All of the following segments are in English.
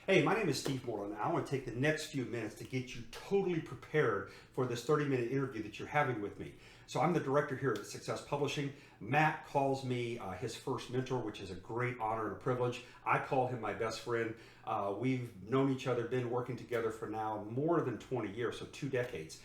Hey, my name is Steve Moreland. I want to take the next few minutes to get you totally prepared for this 30-minute interview that you're having with me. So I'm the director here at Success Publishing. Matt calls me his first mentor, which is a great honor and a privilege. I call him my best friend. We've known each other, been working together for now more than 20 years, so 2 decades.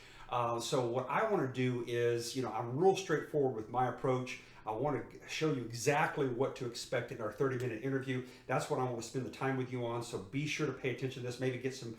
So what I want to do is, I'm real straightforward with my approach. I want to show you exactly what to expect in our 30-minute interview. That's what I want to spend the time with you on. So be sure to pay attention to this. Maybe get some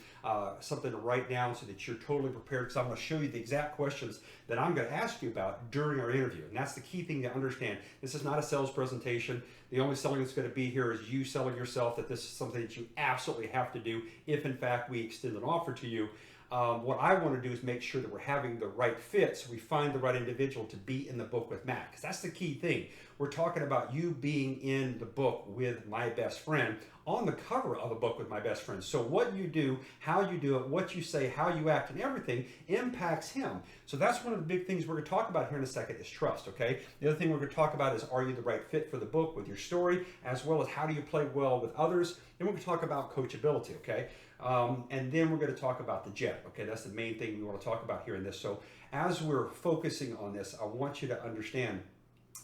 something to write down so that you're totally prepared, because I'm going to show you the exact questions that I'm going to ask you about during our interview. And that's the key thing to understand. This is not a sales presentation. The only selling that's going to be here is you selling yourself, that this is something that you absolutely have to do if in fact we extend an offer to you. What I want to do is make sure that we're having the right fit, so we find the right individual to be in the book with Matt, because that's the key thing. We're talking about you being in the book with my best friend, on the cover of a book with my best friend. So what you do, how you do it, what you say, how you act, and everything impacts him. So that's one of the big things we're going to talk about here in a second is trust, okay? The other thing we're going to talk about is, are you the right fit for the book with your story, as well as how do you play well with others? And we're going to talk about coachability, okay? And then we're going to talk about the jet. Okay, that's the main thing we want to talk about here in this. So as we're focusing on this, I want you to understand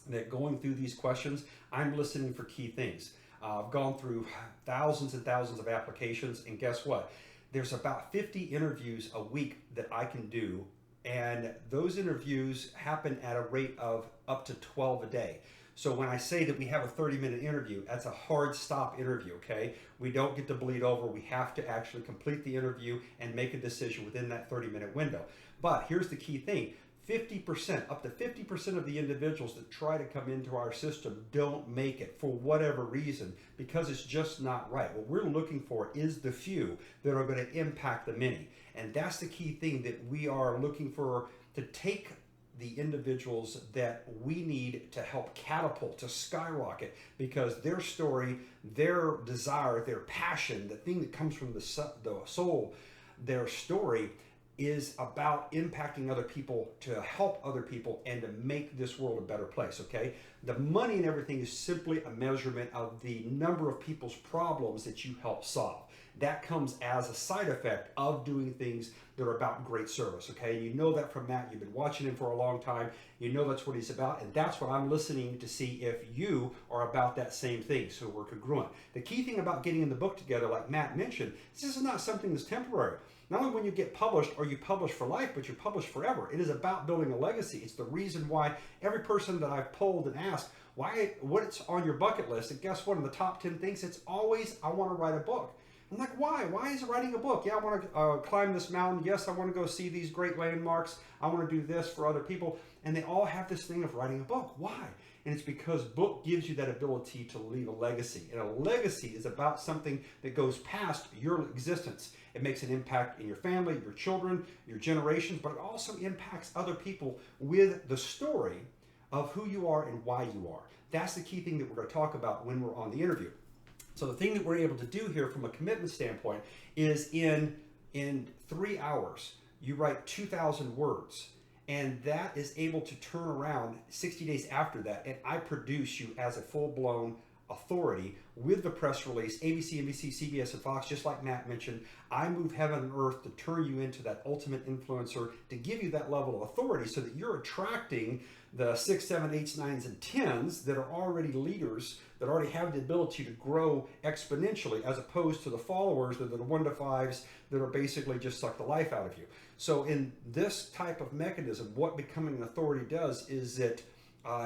that going through these questions, I'm listening for key things. I've gone through thousands and thousands of applications, and guess what? There's about 50 interviews a week that I can do, and those interviews happen at a rate of up to 12 a day. So when I say that we have a 30-minute interview, that's a hard stop interview, okay? We don't get to bleed over. We have to actually complete the interview and make a decision within that 30-minute window. But here's the key thing. 50%, up to 50% of the individuals that try to come into our system don't make it for whatever reason, because it's just not right. What we're looking for is the few that are going to impact the many. And that's the key thing that we are looking for, to take the individuals that we need to help catapult, to skyrocket, because their story, their desire, their passion, the thing that comes from the soul, their story is about impacting other people, to help other people, and to make this world a better place, okay? The money and everything is simply a measurement of the number of people's problems that you help solve. That comes as a side effect of doing things that are about great service, okay? And you know that from Matt. You've been watching him for a long time. You know that's what he's about, and that's what I'm listening to see if you are about that same thing, so we're congruent. The key thing about getting in the book together, like Matt mentioned, this is not something that's temporary. Not only when you get published are you published for life, but you're published forever. It is about building a legacy. It's the reason why every person that I've polled and asked, what's on your bucket list? And guess what? In the top 10 things, it's always, I want to write a book. I'm like, why? Why is writing a book? Yeah, I want to climb this mountain. Yes, I want to go see these great landmarks. I want to do this for other people. And they all have this thing of writing a book. Why? And it's because book gives you that ability to leave a legacy. And a legacy is about something that goes past your existence. It makes an impact in your family, your children, your generations, but it also impacts other people with the story of who you are and why you are. That's the key thing that we're going to talk about when we're on the interview. So the thing that we're able to do here from a commitment standpoint is in 3 hours, you write 2,000 words. And that is able to turn around 60 days after that, and I produce you as a full-blown authority with the press release, ABC, NBC, CBS, and Fox, just like Matt mentioned. I move heaven and earth to turn you into that ultimate influencer, to give you that level of authority so that you're attracting the 6, 7, 8s, 9s, and 10s that are already leaders, that already have the ability to grow exponentially, as opposed to the followers that are the 1 to 5s that are basically just suck the life out of you. So in this type of mechanism, what becoming an authority does is that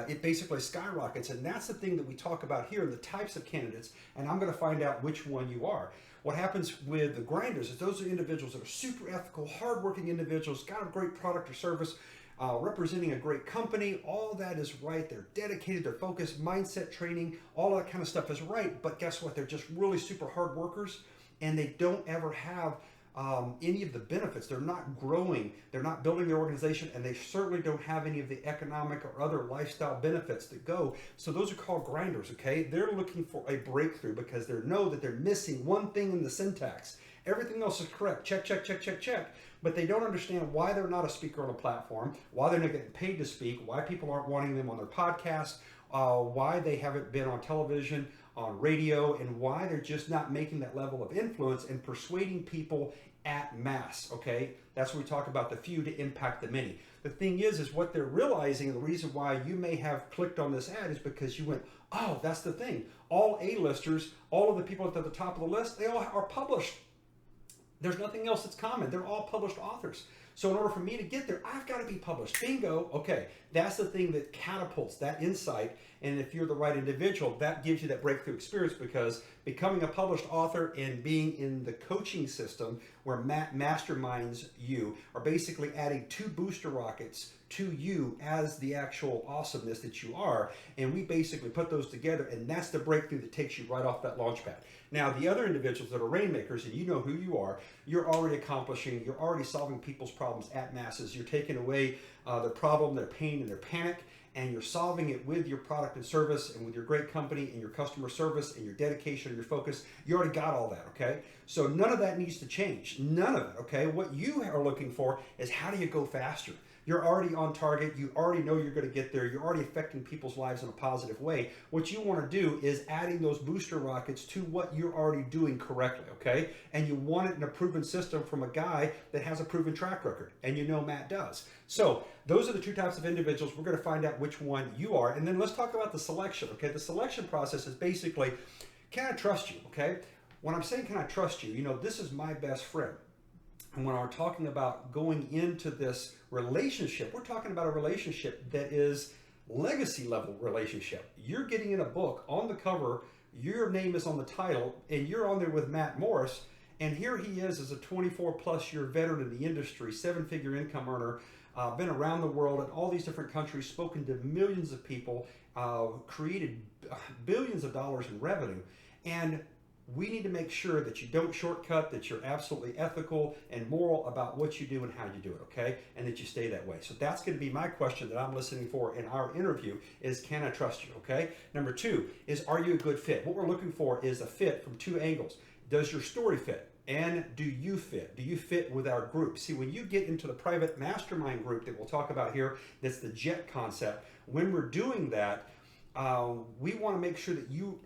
it basically skyrockets, and that's the thing that we talk about here, the types of candidates, and I'm going to find out which one you are. What happens with the grinders is those are individuals that are super ethical, hardworking individuals, got a great product or service, representing a great company. All that is right. They're dedicated, they're focused, mindset training, all that kind of stuff is right, but guess what? They're just really super hard workers, and they don't ever have any of the benefits. They're not growing, they're not building their organization, and they certainly don't have any of the economic or other lifestyle benefits that go. So those are called grinders, okay? They're looking for a breakthrough because they know that they're missing one thing in the syntax. Everything else is correct. Check, check, check, check, check. But they don't understand why they're not a speaker on a platform, why they're not getting paid to speak, why people aren't wanting them on their podcast, why they haven't been on television, on radio, and why they're just not making that level of influence and persuading people at mass. Okay, that's when we talk about the few to impact the many. The thing is what they're realizing, the reason why you may have clicked on this ad is because you went, oh, that's the thing. All A-listers, all of the people at the top of the list, they all are published. There's nothing else that's common. They're all published authors. So in order for me to get there, I've got to be published. Bingo. Okay, that's the thing that catapults that insight. And if you're the right individual, that gives you that breakthrough experience, because becoming a published author and being in the coaching system where Matt masterminds you are basically adding 2 booster rockets to you as the actual awesomeness that you are. And we basically put those together, and that's the breakthrough that takes you right off that launch pad. Now, the other individuals that are rainmakers, and you know who you are, you're already accomplishing, you're already solving people's problems at masses. You're taking away their problem, their pain, and their panic, and you're solving it with your product and service and with your great company and your customer service and your dedication and your focus. You already got all that, okay? So none of that needs to change. None of it, okay? What you are looking for is how do you go faster? You're already on target. You already know you're going to get there. You're already affecting people's lives in a positive way. What you want to do is adding those booster rockets to what you're already doing correctly, okay? And you want it in a proven system from a guy that has a proven track record, and you know Matt does. So those are the 2 types of individuals. We're going to find out which one you are, and then let's talk about the selection, okay? The selection process is basically, can I trust you, okay? When I'm saying can I trust you, you know, this is my best friend. And when we're talking about going into this relationship, we're talking about a relationship that is legacy level relationship. You're getting in a book on the cover, your name is on the title, and you're on there with Matt Morris. And here he is as a 24+ year veteran in the industry, 7-figure income earner, been around the world in all these different countries, spoken to millions of people, created billions of dollars in revenue. And we need to make sure that you don't shortcut, that you're absolutely ethical and moral about what you do and how you do it, okay? And that you stay that way. So that's going to be my question that I'm listening for in our interview is, can I trust you, okay? Number 2 is, are you a good fit? What we're looking for is a fit from 2 angles. Does your story fit? And do you fit? Do you fit with our group? See, when you get into the private mastermind group that we'll talk about here, that's the JET concept, when we're doing that, we want to make sure that you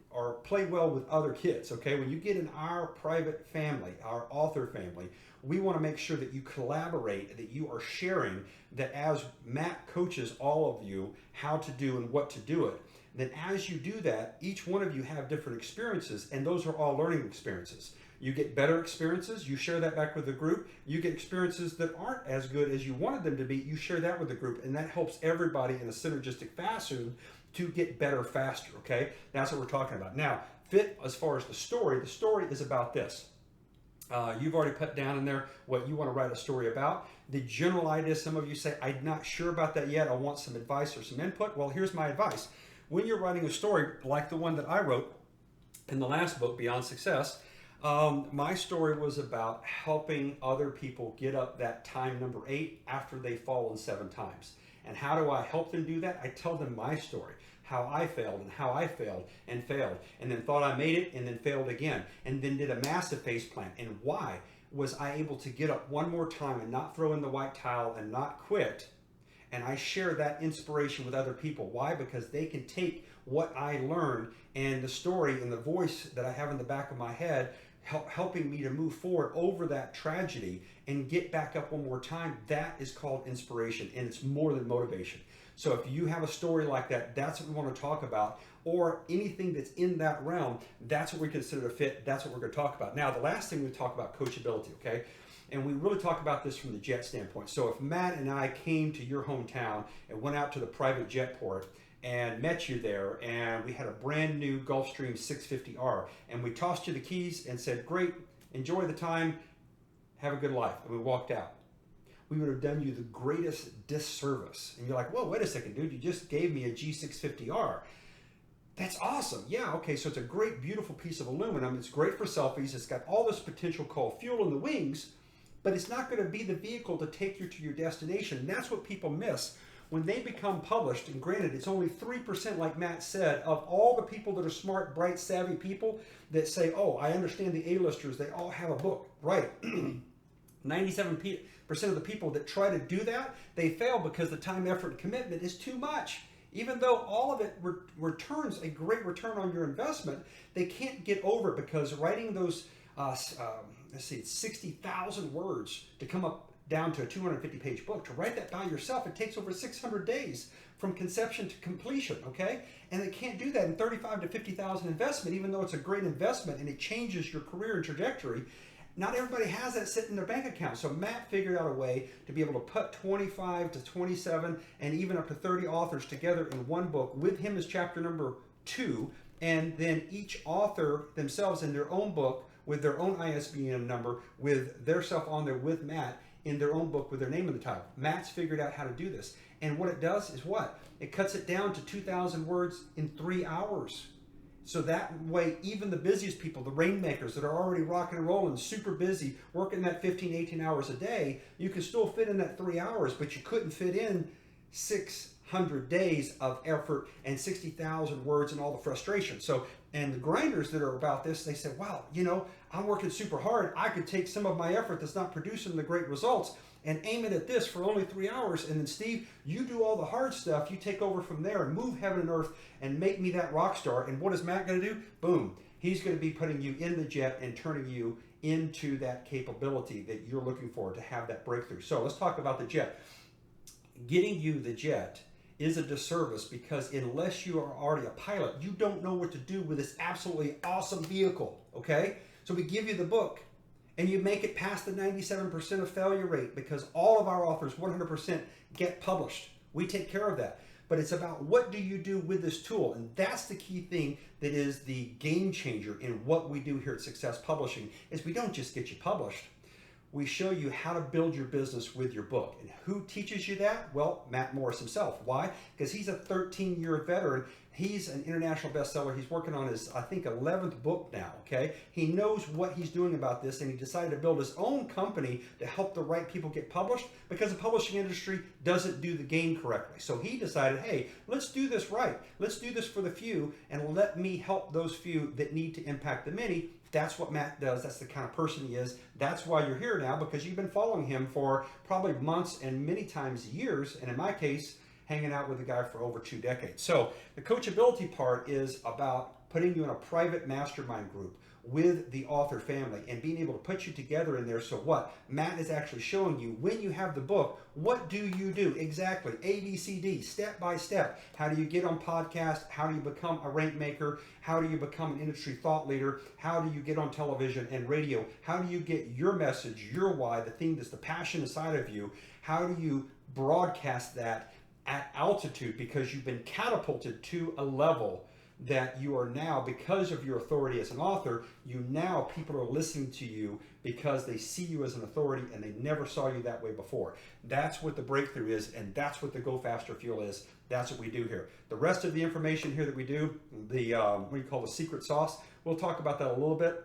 play well with other kids, okay? When you get in our private family, our author family, we want to make sure that you collaborate, that you are sharing, that as Matt coaches all of you how to do and what to do it, then as you do that, each one of you have different experiences, and those are all learning experiences. You get better experiences, you share that back with the group. You get experiences that aren't as good as you wanted them to be, you share that with the group, and that helps everybody in a synergistic fashion to get better faster, okay? That's what we're talking about. Now, fit as far as the story is about this. You've already put down in there what you want to write a story about. The general idea, some of you say, I'm not sure about that yet, I want some advice or some input. Well, here's my advice. When you're writing a story like the one that I wrote in the last book, Beyond Success, my story was about helping other people get up that time number 8 after they've fallen 7 times. And how do I help them do that? I tell them my story, how I failed and how I failed, and then thought I made it and then failed again, and then did a massive face plant. And why was I able to get up one more time and not throw in the white towel and not quit? And I share that inspiration with other people. Why? Because they can take what I learned and the story and the voice that I have in the back of my head helping me to move forward over that tragedy and get back up one more time. That is called inspiration, and it's more than motivation. So if you have a story like that, that's what we want to talk about, or anything that's in that realm, that's what we consider a fit. That's what we're going to talk about. Now, the last thing we talk about, coachability, okay? And we really talk about this from the jet standpoint. So if Matt and I came to your hometown and went out to the private jet port and met you there, and we had a brand new Gulfstream 650R, and we tossed you the keys and said, great, enjoy the time, have a good life, and we walked out, we would have done you the greatest disservice. And you're like, whoa, wait a second, dude, you just gave me a G650R. That's awesome. Yeah, okay, so it's a great, beautiful piece of aluminum. It's great for selfies. It's got all this potential called fuel in the wings, but it's not going to be the vehicle to take you to your destination. And that's what people miss when they become published. And granted, it's only 3%, like Matt said, of all the people that are smart, bright, savvy people that say, oh, I understand the A-listers, they all have a book. Right. 97% of the people that try to do that, they fail because the time, effort, and commitment is too much. even though all of it returns a great return on your investment, they can't get over it because writing those, let's see, it's 60,000 words to come up down to a 250-page book. To write that by yourself, it takes over 600 days from conception to completion, okay? And they can't do that in 35 to 50,000 investment, even though it's a great investment and it changes your career and trajectory. Not everybody has that sitting in their bank account. So Matt figured out a way to be able to put 25 to 27 and even up to 30 authors together in one book with him as chapter number 2, and then each author themselves in their own book with their own ISBN number, with their self on there with Matt in their own book with their name in the title. Matt's figured out how to do this. And what it does is what? It cuts it down to 2,000 words in 3 hours. So that way, even the busiest people, the rainmakers that are already rocking and rolling, super busy, working that 15, 18 hours a day, you can still fit in that 3 hours, but you couldn't fit in 600 days of effort and 60,000 words and all the frustration. So, and the grinders that are about this, they said, wow, you know, I'm working super hard. I could take some of my effort that's not producing the great results and aim it at this for only 3 hours. And then Steve, you do all the hard stuff. You take over from there and move heaven and earth and make me that rock star. And what is Matt going to do? Boom. He's going to be putting you in the jet and turning you into that capability that you're looking for to have that breakthrough. So let's talk about the jet. Getting you the jet is a disservice because unless you are already a pilot, you don't know what to do with this absolutely awesome vehicle, okay? So we give you the book and you make it past the 97% of failure rate because all of our authors 100% get published. We take care of that. But it's about what do you do with this tool? And that's the key thing that is the game changer in what we do here at Success Publishing is we don't just get you published. We show you how to build your business with your book. And who teaches you that? Well, Matt Morris himself. Why? Because he's a 13-year veteran. He's an international bestseller. He's working on his, I think, 11th book now, okay? He knows what he's doing about this, and he decided to build his own company to help the right people get published because the publishing industry doesn't do the game correctly. So he decided, hey, let's do this right. Let's do this for the few, and let me help those few that need to impact the many. That's what Matt does. That's the kind of person he is. That's why you're here now, because you've been following him for probably months and many times years, and in my case, hanging out with the guy for over 2 decades. So the coachability part is about putting you in a private mastermind group with the author family and being able to put you together in there. So what? Matt is actually showing you when you have the book, what do you do? Exactly. A, B, C, D, step by step. How do you get on podcast? How do you become a rank maker? How do you become an industry thought leader? How do you get on television and radio? How do you get your message, your why, the thing that's the passion inside of you? How do you broadcast that at altitude because you've been catapulted to a level that you are now, because of your authority as an author, people are listening to you because they see you as an authority and they never saw you that way before. That's what the breakthrough is, and that's what the Go Faster Fuel is. That's what we do here. The rest of the information here that we do, the what you call the secret sauce, we'll talk about that a little bit.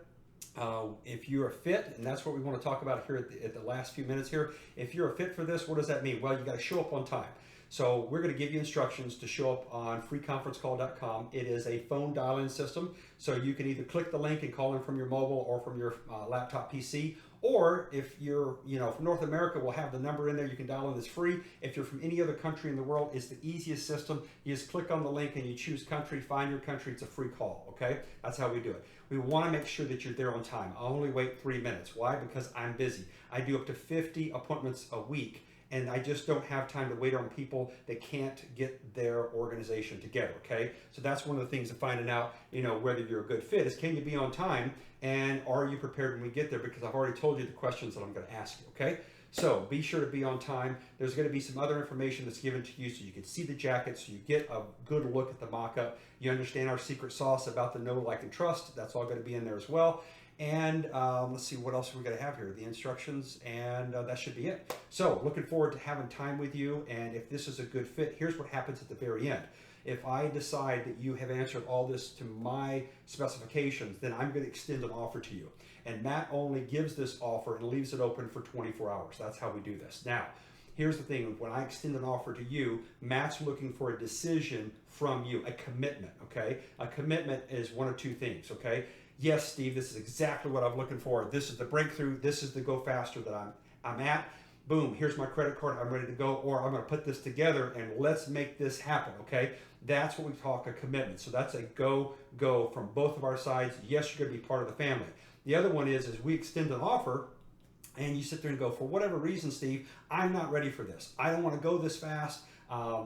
If you're a fit, and that's what we want to talk about here at the last few minutes here. If you're a fit for this, what does that mean? Well, you got to show up on time. So we're going to give you instructions to show up on freeconferencecall.com. It is a phone dial-in system, so you can either click the link and call in from your mobile or from your laptop PC, or if you're, from North America, we'll have the number in there. You can dial in. It's free. If you're from any other country in the world, it's the easiest system. You just click on the link and you choose country, find your country. It's a free call, okay? That's how we do it. We want to make sure that you're there on time. I only wait 3 minutes. Why? Because I'm busy. I do up to 50 appointments a week. And I just don't have time to wait on people that can't get their organization together, okay? So that's one of the things of finding out, whether you're a good fit is, can you be on time and are you prepared when we get there? Because I've already told you the questions that I'm going to ask you, okay? So be sure to be on time. There's going to be some other information that's given to you so you can see the jacket, so you get a good look at the mock-up. You understand our secret sauce about the know, like, and trust. That's all going to be in there as well. And let's see what else we're going to have here. The instructions, and that should be it. So looking forward to having time with you. And if this is a good fit, here's what happens at the very end. If I decide that you have answered all this to my specifications, then I'm going to extend an offer to you. And Matt only gives this offer and leaves it open for 24 hours. That's how we do this. Now, here's the thing. When I extend an offer to you, Matt's looking for a decision from you, a commitment, okay? A commitment is one of two things, okay? Yes, Steve, this is exactly what I'm looking for. This is the breakthrough. This is the Go Faster that I'm at. boom, here's my credit card, I'm ready to go, or I'm going to put this together and let's make this happen, okay? That's what we talk a commitment. So that's a go from both of our sides. Yes, you're going to be part of the family. The other one is we extend an offer and you sit there and go, for whatever reason, Steve, I'm not ready for this. I don't want to go this fast.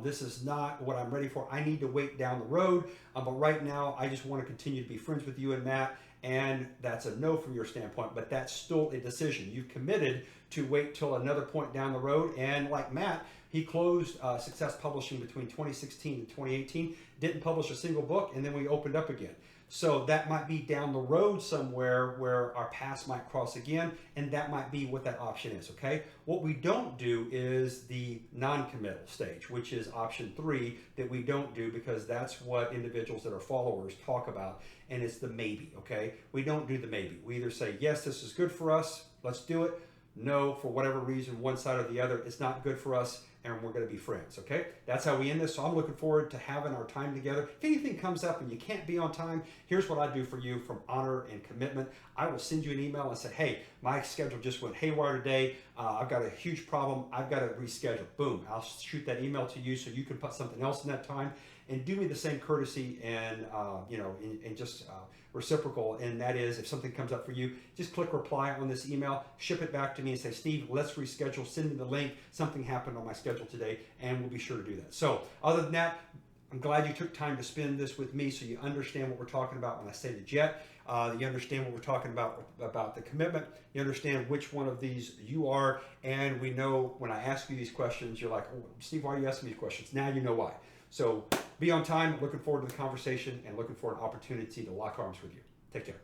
This is not what I'm ready for. I need to wait down the road. But right now, I just want to continue to be friends with you and Matt. And that's a no from your standpoint, but that's still a decision. You've committed to wait till another point down the road. And like Matt, he closed Success Publishing between 2016 and 2018, didn't publish a single book, and then we opened up again. So that might be down the road somewhere where our paths might cross again, and that might be what that option is, okay? What we don't do is the non-committal stage, which is option 3 that we don't do because that's what individuals that are followers talk about, and it's the maybe, okay? We don't do the maybe. We either say, yes, this is good for us, let's do it. No, for whatever reason, one side or the other, it's not good for us, and we're going to be friends, okay? That's how we end this. So I'm looking forward to having our time together. If anything comes up and you can't be on time, here's what I do for you from honor and commitment. I will send you an email and say, hey, my schedule just went haywire today. I've got a huge problem. I've got to reschedule. Boom. I'll shoot that email to you so you can put something else in that time. And do me the same courtesy and just reciprocal. And that is, if something comes up for you, just click reply on this email, ship it back to me and say, Steve, let's reschedule. Send me the link. Something happened on my schedule today, and we'll be sure to do that. So other than that, I'm glad you took time to spend this with me so you understand what we're talking about when I say the jet. You understand what we're talking about the commitment. You understand which one of these you are. And we know when I ask you these questions, you're like, oh, Steve, why are you asking me these questions? Now you know why. So be on time. Looking forward to the conversation and looking for an opportunity to lock arms with you. Take care.